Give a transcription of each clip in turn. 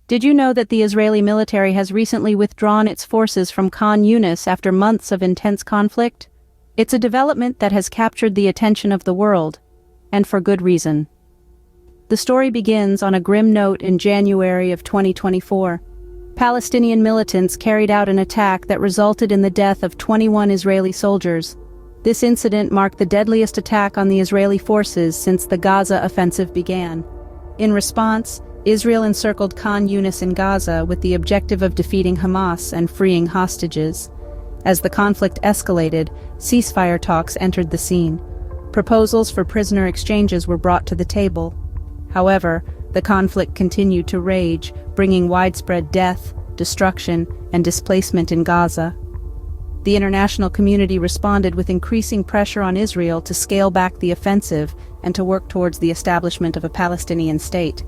Did you know that the Israeli military has recently withdrawn its forces from Khan Younis after months of intense conflict? It's a development that has captured the attention of the world, and for good reason. The story begins on a grim note in January of 2024. Palestinian militants carried out an attack that resulted in the death of 21 Israeli soldiers. This incident marked the deadliest attack on the Israeli forces since the Gaza offensive began. In response, Israel encircled Khan Younis in Gaza with the objective of defeating Hamas and freeing hostages. As the conflict escalated, ceasefire talks entered the scene. Proposals for prisoner exchanges were brought to the table. However, the conflict continued to rage, bringing widespread death, destruction, and displacement in Gaza. The international community responded with increasing pressure on Israel to scale back the offensive and to work towards the establishment of a Palestinian state.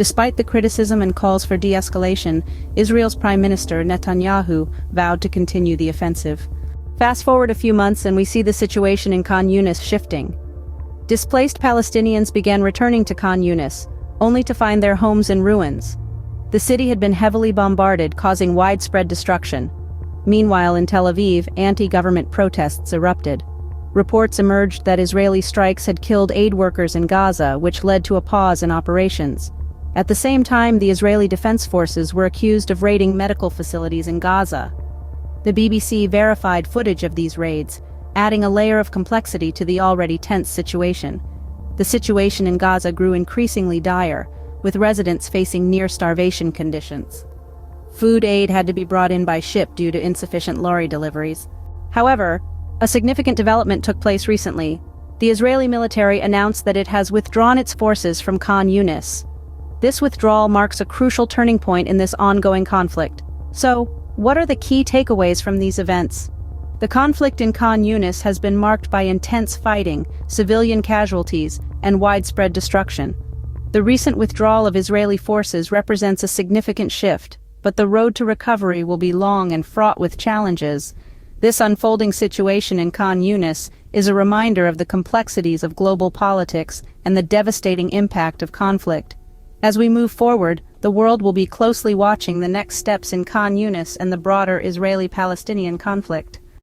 Despite the criticism and calls for de-escalation, Israel's Prime Minister Netanyahu vowed to continue the offensive. Fast forward a few months and we see the situation in Khan Younis shifting. Displaced Palestinians began returning to Khan Younis, only to find their homes in ruins. The city had been heavily bombarded, causing widespread destruction. Meanwhile, in Tel Aviv, anti-government protests erupted. Reports emerged that Israeli strikes had killed aid workers in Gaza, which led to a pause in operations. At the same time, the Israeli Defense Forces were accused of raiding medical facilities in Gaza. The BBC verified footage of these raids, adding a layer of complexity to the already tense situation. The situation in Gaza grew increasingly dire, with residents facing near-starvation conditions. Food aid had to be brought in by ship due to insufficient lorry deliveries. However, a significant development took place recently. The Israeli military announced that it has withdrawn its forces from Khan Younis. This withdrawal marks a crucial turning point in this ongoing conflict. So, what are the key takeaways from these events? The conflict in Khan Younis has been marked by intense fighting, civilian casualties, and widespread destruction. The recent withdrawal of Israeli forces represents a significant shift, but the road to recovery will be long and fraught with challenges. This unfolding situation in Khan Younis is a reminder of the complexities of global politics and the devastating impact of conflict. As we move forward, the world will be closely watching the next steps in Khan Younis and the broader Israeli-Palestinian conflict.